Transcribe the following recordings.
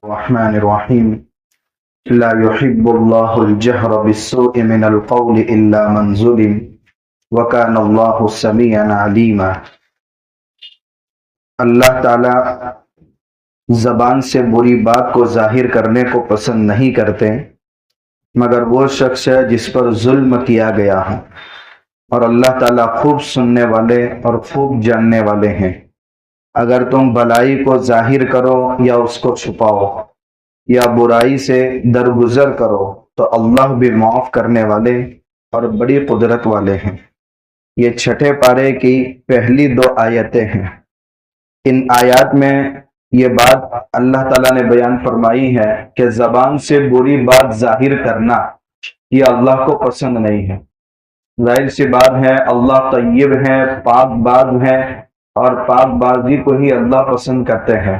الرحمن الرحیم لا يحب اللہ الجہر بالسوء من القول الا من ظلم وکان اللہ سمیعا علیما۔ اللہ تعالی زبان سے بری بات کو ظاہر کرنے کو پسند نہیں کرتے مگر وہ شخص ہے جس پر ظلم کیا گیا ہے، اور اللہ تعالیٰ خوب سننے والے اور خوب جاننے والے ہیں۔ اگر تم بھلائی کو ظاہر کرو یا اس کو چھپاؤ یا برائی سے درگزر کرو تو اللہ بھی معاف کرنے والے اور بڑی قدرت والے ہیں۔ یہ چھٹے پارے کی پہلی 2 آیتیں ہیں۔ ان آیات میں یہ بات اللہ تعالیٰ نے بیان فرمائی ہے کہ زبان سے بری بات ظاہر کرنا یہ اللہ کو پسند نہیں ہے۔ ظاہر سی بات ہے، اللہ طیب ہے، پاک باز ہے، اور پاک بازی کو ہی اللہ پسند کرتے ہیں،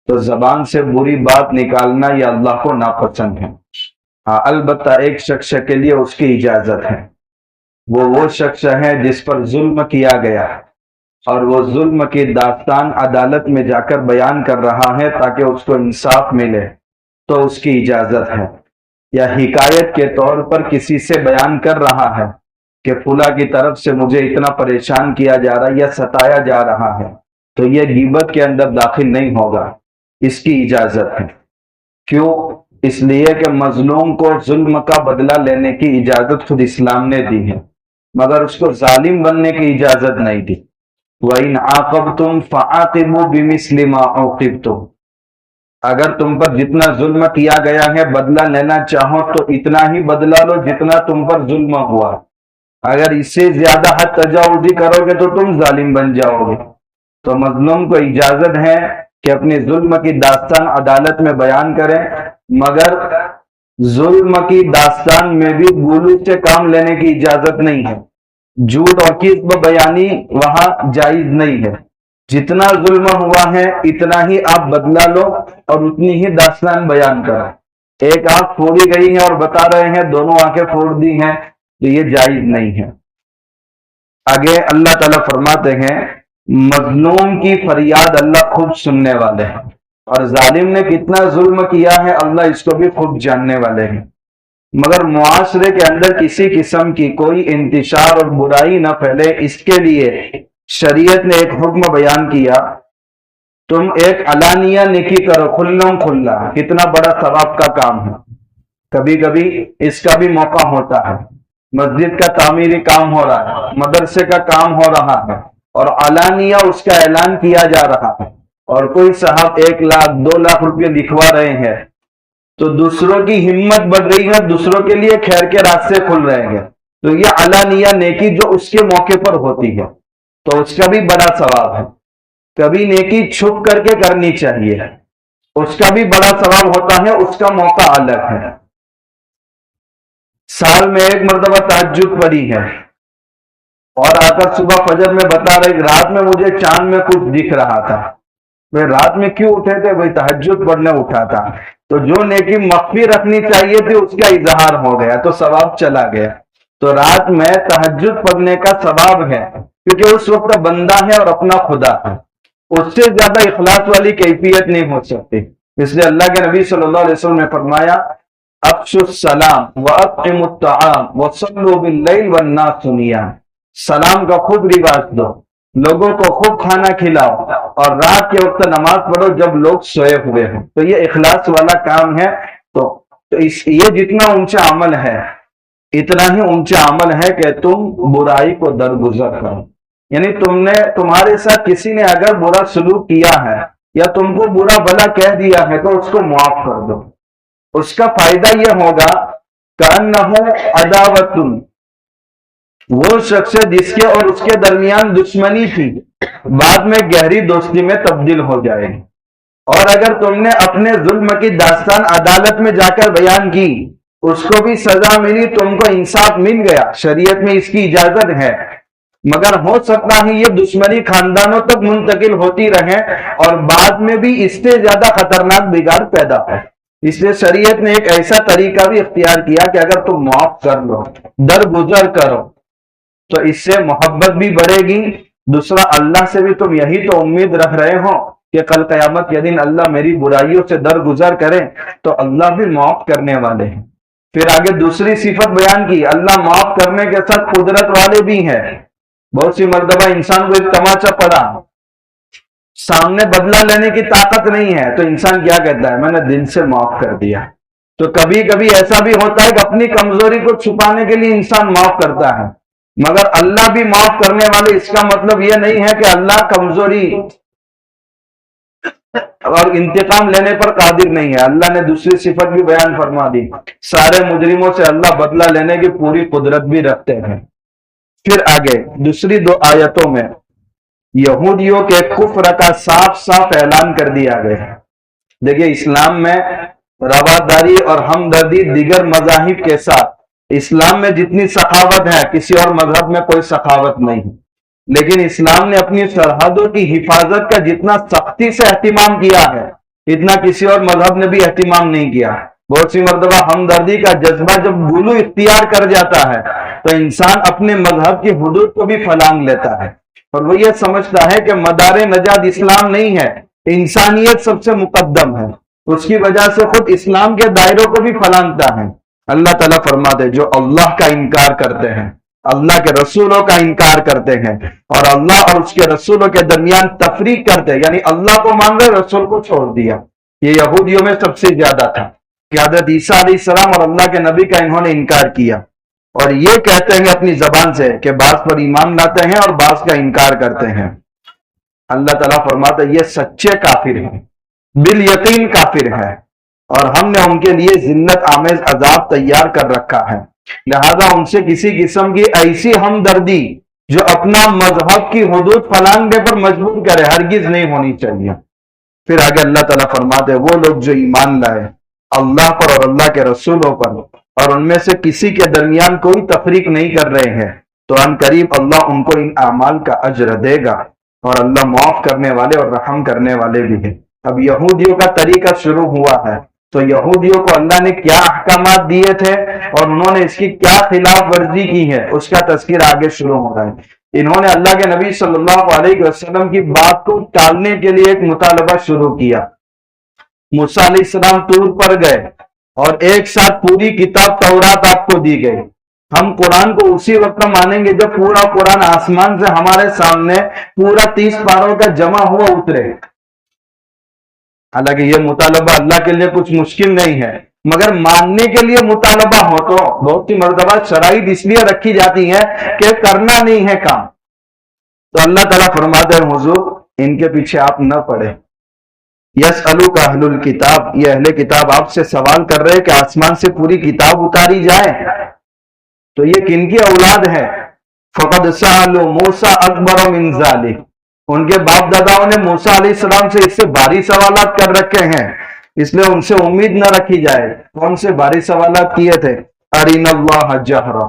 تو زبان سے بری بات نکالنا یہ اللہ کو ناپسند ہے۔ ہاں، البتہ ایک شخص کے لیے اس کی اجازت ہے، وہ شخص ہے جس پر ظلم کیا گیا اور وہ ظلم کی داستان عدالت میں جا کر بیان کر رہا ہے تاکہ اس کو انصاف ملے، تو اس کی اجازت ہے۔ یا حکایت کے طور پر کسی سے بیان کر رہا ہے کہ فلاں کی طرف سے مجھے اتنا پریشان کیا جا رہا ہے یا ستایا جا رہا ہے، تو یہ غیبت کے اندر داخل نہیں ہوگا، اس کی اجازت ہے۔ کیوں؟ اس لیے کہ مظلوم کو ظلم کا بدلہ لینے کی اجازت خود اسلام نے دی ہے، مگر اس کو ظالم بننے کی اجازت نہیں دی۔ وَإِنْ عَاقَبْتُمْ فَعَاقِبُوا بِمِثْلِ مَا عُوقِبْتُمْ، اگر تم پر جتنا ظلم کیا گیا ہے بدلہ لینا چاہو تو اتنا ہی بدلہ لو جتنا تم پر ظلم ہوا۔ اگر اس سے زیادہ حد تجاوزی کرو گے تو تم ظالم بن جاؤ گے۔ تو مظلوم کو اجازت ہے کہ اپنی ظلم کی داستان عدالت میں بیان کریں، مگر ظلم کی داستان میں بھی گولو سے کام لینے کی اجازت نہیں ہے۔ جھوٹ اور کذب بیانی وہاں جائز نہیں ہے۔ جتنا ظلم ہوا ہے اتنا ہی آپ بدلہ لو اور اتنی ہی داستان بیان کرو۔ ایک آنکھ پھوڑی گئی ہے اور بتا رہے ہیں دونوں آنکھیں پھوڑ دی ہیں، تو یہ جائز نہیں ہے۔ آگے اللہ تعالیٰ فرماتے ہیں مظلوم کی فریاد اللہ خوب سننے والے ہیں، اور ظالم نے کتنا ظلم کیا ہے اللہ اس کو بھی خوب جاننے والے ہیں۔ مگر معاشرے کے اندر کسی قسم کی کوئی انتشار اور برائی نہ پھیلے، اس کے لیے شریعت نے ایک حکم بیان کیا، تم ایک علانیہ نیکی کرو، کھلم کھلا۔ کتنا بڑا ثواب کا کام ہے۔ کبھی کبھی اس کا بھی موقع ہوتا ہے، مسجد کا تعمیری کام ہو رہا ہے، مدرسے کا کام ہو رہا ہے اور علانیہ اس کا اعلان کیا جا رہا ہے، اور کوئی صاحب 1 لاکھ 2 لاکھ روپے لکھوا رہے ہیں، تو دوسروں کی ہمت بڑھ رہی ہے، دوسروں کے لیے خیر کے راستے کھل رہے ہیں، تو یہ علانیہ نیکی جو اس کے موقع پر ہوتی ہے تو اس کا بھی بڑا ثواب ہے۔ کبھی نیکی چھپ کر کے کرنی چاہیے، اس کا بھی بڑا ثواب ہوتا ہے، اس کا موقع الگ ہے۔ سال میں 1 مرتبہ تہجد پڑھی ہے اور آ کر صبح فجر میں بتا رہے رات میں مجھے چاند میں کچھ دکھ رہا تھا۔ وہ رات میں کیوں اٹھے تھے؟ وہی تہجد پڑھنے اٹھا تھا، تو جو نیکی مخفی رکھنی چاہیے تھی اس کا اظہار ہو گیا تو ثواب چلا گیا۔ تو رات میں تہجد پڑھنے کا ثواب ہے، کیونکہ اس وقت بندہ ہے اور اپنا خدا ہے، اس سے زیادہ اخلاص والی کیفیت نہیں ہو سکتی۔ اس لیے اللہ کے نبی صلی اللہ علیہ وسلم نے فرمایا افشوا السلام واطعموا الطعام وصلوا باللیل والناس نیام، سلام کا خوب رواج دو، لوگوں کو خوب کھانا کھلاؤ اور رات کے وقت نماز پڑھو جب لوگ سوئے ہوئے ہوں۔ تو یہ اخلاص والا کام ہے۔ تو یہ جتنا اونچا عمل ہے اتنا ہی اونچا عمل ہے کہ تم برائی کو درگزر کرو، یعنی تمہارے ساتھ کسی نے اگر برا سلوک کیا ہے یا تم کو برا بھلا کہہ دیا ہے تو اس کو معاف کر دو۔ اس کا فائدہ یہ ہوگا کأنہ عداوۃ، وہ شخص جس کے اور اس کے درمیان دشمنی تھی بعد میں گہری دوستی میں تبدیل ہو جائے گی۔ اور اگر تم نے اپنے ظلم کی داستان عدالت میں جا کر بیان کی، اس کو بھی سزا ملی، تم کو انصاف مل گیا، شریعت میں اس کی اجازت ہے، مگر ہو سکتا ہے یہ دشمنی خاندانوں تک منتقل ہوتی رہے اور بعد میں بھی اس سے زیادہ خطرناک بگاڑ پیدا ہو۔ اس لیے شریعت نے ایک ایسا طریقہ بھی اختیار کیا کہ اگر تم معاف کر لو، درگزر کرو، تو اس سے محبت بھی بڑھے گی۔ دوسرا، اللہ سے بھی تم یہی تو امید رکھ رہے ہو کہ کل قیامت کے دن اللہ میری برائیوں سے درگزر کرے تو اللہ بھی معاف کرنے والے ہیں۔ پھر آگے دوسری صفت بیان کی، اللہ معاف کرنے کے ساتھ قدرت والے بھی ہیں۔ بہت سی مرتبہ انسان کو ایک تماچا پڑا، سامنے بدلہ لینے کی طاقت نہیں ہے، تو انسان کیا کہتا ہے، میں نے دل سے معاف کر دیا۔ تو کبھی کبھی ایسا بھی ہوتا ہے کہ اپنی کمزوری کو چھپانے کے لیے انسان معاف کرتا ہے، مگر اللہ بھی معاف کرنے والے، اس کا مطلب یہ نہیں ہے کہ اللہ کمزوری اور انتقام لینے پر قادر نہیں ہے۔ اللہ نے دوسری صفت بھی بیان فرما دی، سارے مجرموں سے اللہ بدلہ لینے کی پوری قدرت بھی رکھتے ہیں۔ پھر آگے دوسری دو آیتوں میں یہودیوں کے کفر کا صاف صاف اعلان کر دیا گیا ہے۔ دیکھیے اسلام میں رواداری اور ہمدردی دیگر مذاہب کے ساتھ، اسلام میں جتنی سخاوت ہے کسی اور مذہب میں کوئی سخاوت نہیں، لیکن اسلام نے اپنی سرحدوں کی حفاظت کا جتنا سختی سے اہتمام کیا ہے اتنا کسی اور مذہب نے بھی اہتمام نہیں کیا۔ بہت سی مرتبہ ہمدردی کا جذبہ جب غلو اختیار کر جاتا ہے تو انسان اپنے مذہب کی حدود کو بھی پھلانگ لیتا ہے، اور وہ یہ سمجھتا ہے کہ مدار نجات اسلام نہیں ہے، انسانیت سب سے مقدم ہے، اس کی وجہ سے خود اسلام کے دائروں کو بھی پھلانگتا ہے۔ اللہ تعالیٰ فرماتے جو اللہ کا انکار کرتے ہیں، اللہ کے رسولوں کا انکار کرتے ہیں اور اللہ اور اس کے رسولوں کے درمیان تفریق کرتے ہیں، یعنی اللہ کو مان رہے رسول کو چھوڑ دیا، یہ یہودیوں میں سب سے زیادہ تھا کہ حضرت عیسیٰ علیہ السلام اور اللہ کے نبی کا انہوں نے انکار کیا، اور یہ کہتے ہیں اپنی زبان سے کہ بعض پر ایمان لاتے ہیں اور بعض کا انکار کرتے ہیں۔ اللہ تعالیٰ فرماتا ہے یہ سچے کافر ہیں، بالیقین کافر ہیں، اور ہم نے ان کے لیے ذلت آمیز عذاب تیار کر رکھا ہے، لہذا ان سے کسی قسم کی ایسی ہمدردی جو اپنا مذہب کی حدود پھلانگنے پر مجبور کرے ہرگز نہیں ہونی چاہیے۔ پھر آگے اللہ تعالیٰ فرماتے ہیں وہ لوگ جو ایمان لائے اللہ پر اور اللہ کے رسولوں پر اور ان میں سے کسی کے درمیان کوئی تفریق نہیں کر رہے ہیں تو ان قریب اللہ ان کو ان اعمال کا اجر دے گا، اور اللہ معاف کرنے والے اور رحم کرنے والے بھی ہیں۔ اب یہودیوں کا طریقہ شروع ہوا ہے، تو یہودیوں کو اللہ نے کیا احکامات دیے تھے اور انہوں نے اس کی کیا خلاف ورزی کی ہے اس کا تذکرہ آگے شروع ہو رہا ہے۔ انہوں نے اللہ کے نبی صلی اللہ علیہ وسلم کی بات کو ٹالنے کے لیے ایک مطالبہ شروع کیا۔ موسیٰ علیہ السلام طور پر گئے اور ایک ساتھ پوری کتاب تورات آپ کو دی گئی۔ ہم قرآن کو اسی وقت مانیں گے جب پورا قرآن آسمان سے ہمارے سامنے پورا 30 پاروں کا جمع ہوا اترے۔ حالانکہ یہ مطالبہ اللہ کے لیے کچھ مشکل نہیں ہے، مگر ماننے کے لیے مطالبہ ہو تو بہت سی مرتبہ شرائط اس لیے رکھی جاتی ہے کہ کرنا نہیں ہے کام۔ تو اللہ تعالیٰ فرماتے ہیں حضور ان کے پیچھے آپ نہ پڑے۔ یسألوک اہل الکتاب، یہ اہل کتاب آپ سے سوال کر رہے کہ آسمان سے پوری کتاب اتاری جائے، تو یہ کن کی اولاد ہے؟ فقد سألوا موسیٰ اکبر من ذلک، ان کے باپ داداؤں نے موسیٰ علیہ السلام سے اس سے بھاری سوالات کر رکھے ہیں، اس لیے ان سے امید نہ رکھی جائے۔ کون سے بھاری سوالات کیے تھے؟ ارین اللہ جہرا،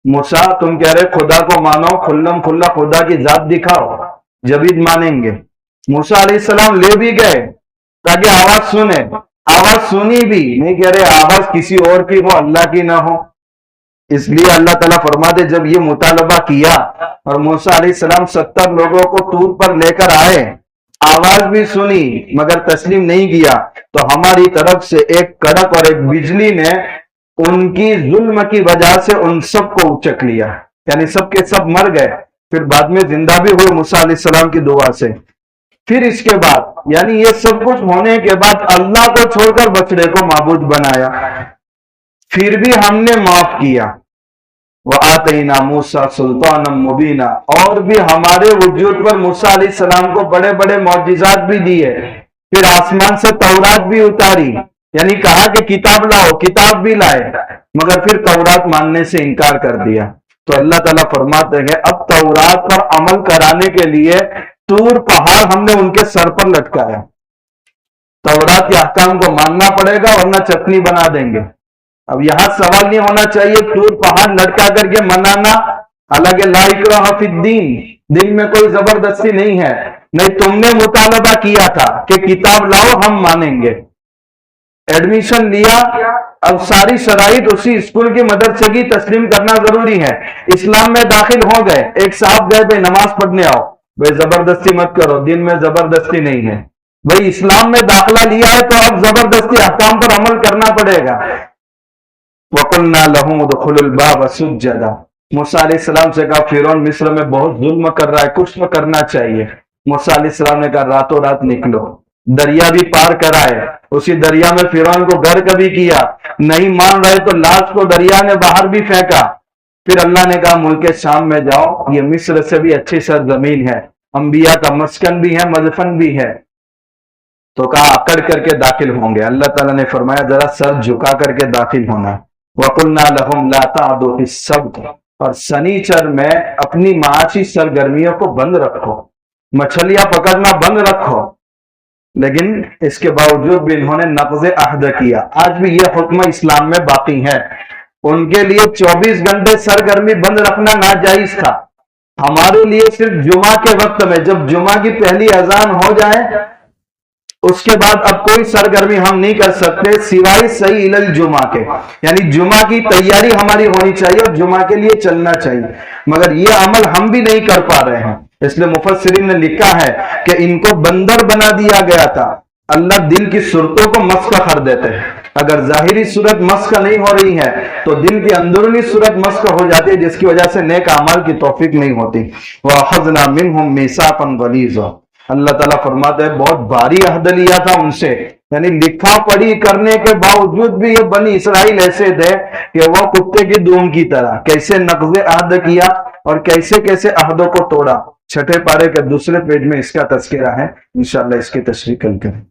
موسیٰ تم کہہ رہے خدا کو مانو، کھلم کھلا خدا کی ذات دکھاؤ جبھی مانیں گے۔ موسیٰ علیہ السلام لے بھی گئے تاکہ آواز سنے، آواز سنی بھی نہیں، کہہ رہے آواز کسی اور کی ہو اللہ کی نہ ہو۔ اس لیے اللہ تعالیٰ فرماتے جب یہ مطالبہ کیا اور موسیٰ علیہ السلام 70 لوگوں کو طور پر لے کر آئے، آواز بھی سنی مگر تسلیم نہیں کیا، تو ہماری طرف سے ایک کڑک اور ایک بجلی نے ان کی ظلم کی وجہ سے ان سب کو اچک لیا، یعنی سب کے سب مر گئے، پھر بعد میں زندہ بھی ہوئے موسیٰ علیہ السلام کی دعا سے۔ پھر اس کے بعد یعنی یہ سب کچھ ہونے کے بعد اللہ کو چھوڑ کر بچڑے کو معبود بنایا، پھر بھی ہم نے معاف کیا۔ وَآتَيْنَا مُوسَىٰ سُلْطَانًا مُبِينًا، اور بھی ہمارے وجود پر موسیٰ علیہ السلام کو بڑے بڑے معجزات بھی دیے، پھر آسمان سے تورات بھی اتاری، یعنی کہا کہ کتاب لاؤ، کتاب بھی لائے، مگر پھر تورات ماننے سے انکار کر دیا۔ تو اللہ تعالیٰ فرماتے ہیں اب تورات پر عمل کرانے کے لیے طور پہاڑ ہم نے ان کے سر پر لٹکایا۔ تورات کے احکام کو ماننا پڑے گا ورنہ چٹنی بنا دیں گے۔ اب یہاں سوال نہیں ہونا چاہیے طور پہاڑ لٹکا کر کے منانا، حالانکہ لا اکراہ فی الدین، دین میں کوئی زبردستی نہیں ہے، نہیں تم نے مطالبہ کیا تھا کہ کتاب لاؤ ہم مانیں گے، ایڈمیشن لیا، اب ساری شرائط اسی اسکول کی مدرسے کی تسلیم کرنا ضروری ہے، اسلام میں داخل ہو گئے، ایک صاحب گئے بھائی نماز پڑھنے آؤ، بھائی زبردستی مت کرو، دین میں زبردستی نہیں ہے، بھائی اسلام میں داخلہ لیا ہے تو اب زبردستی احکام پر عمل کرنا پڑے گا. وَقُلْنَا لَهُمُ ادْخُلُوا الْبَابَ سُجَّدًا. موسیٰ علیہ السلام سے کہا فرعون مصر میں بہت ظلم کر رہا ہے، کچھ تو کرنا چاہیے. موسیٰ علیہ السلام نے کہا راتوں رات نکلو. دریا بھی پار کرائے، اسی دریا میں فرعون کو غرق بھی کیا، نہیں مان رہے تو لاش کو دریا نے باہر بھی پھینکا. پھر اللہ نے کہا ملک شام میں جاؤ، یہ مصر سے بھی اچھی سرزمین ہے، انبیاء کا مسکن بھی ہے، مدفن بھی ہے. تو کہا اکڑ کر کے داخل ہوں گے. اللہ تعالیٰ نے فرمایا ذرا سر جھکا کر کے داخل ہونا. وَقُلْنَا لَهُمْ لَا تَعْدُوا فِي السَّبْتِ. اور سنیچر میں اپنی معاشی سرگرمیوں کو بند رکھو، مچھلیاں پکڑنا بند رکھو. لیکن اس کے باوجود بھی انہوں نے نقض عہد کیا. آج بھی یہ حکم اسلام میں باقی ہے. ان کے لیے 24 گھنٹے سرگرمی بند رکھنا ناجائز تھا. ہمارے لیے صرف جمعہ کے وقت میں جب جمعہ کی پہلی اذان ہو جائے اس کے بعد اب کوئی سرگرمی ہم نہیں کر سکتے سوائے صحیح الجمعہ کے، یعنی جمعہ کی تیاری ہماری ہونی چاہیے اور جمعہ کے لیے چلنا چاہیے. مگر یہ عمل ہم بھی نہیں کر پا رہے ہیں. اس لیے مفسرین نے لکھا ہے کہ ان کو بندر بنا دیا گیا تھا. اللہ دل کی صورتوں کو مسخ کر دیتے ہیں. اگر ظاہری صورت مسخ نہیں ہو رہی ہے تو دل کی اندرونی صورت مسخ ہو جاتی ہے، جس کی وجہ سے نیک اعمال کی توفیق نہیں ہوتی. وَأَخَذْنَا مِنْهُمْ مِيثَاقًا غَلِيظًا. اللہ تعالیٰ فرماتے ہیں بہت بھاری عہد لیا تھا ان سے. یعنی لکھا پڑھی کرنے کے باوجود بھی یہ بنی اسرائیل ایسے تھے کہ وہ کتے کی دم کی طرح کیسے نقض عہد کیا اور کیسے کیسے عہدوں کو توڑا. چھٹے پارے کے دوسرے پیج میں اس کا تذکرہ ہے. انشاءاللہ اس کی تشریح کل کریں.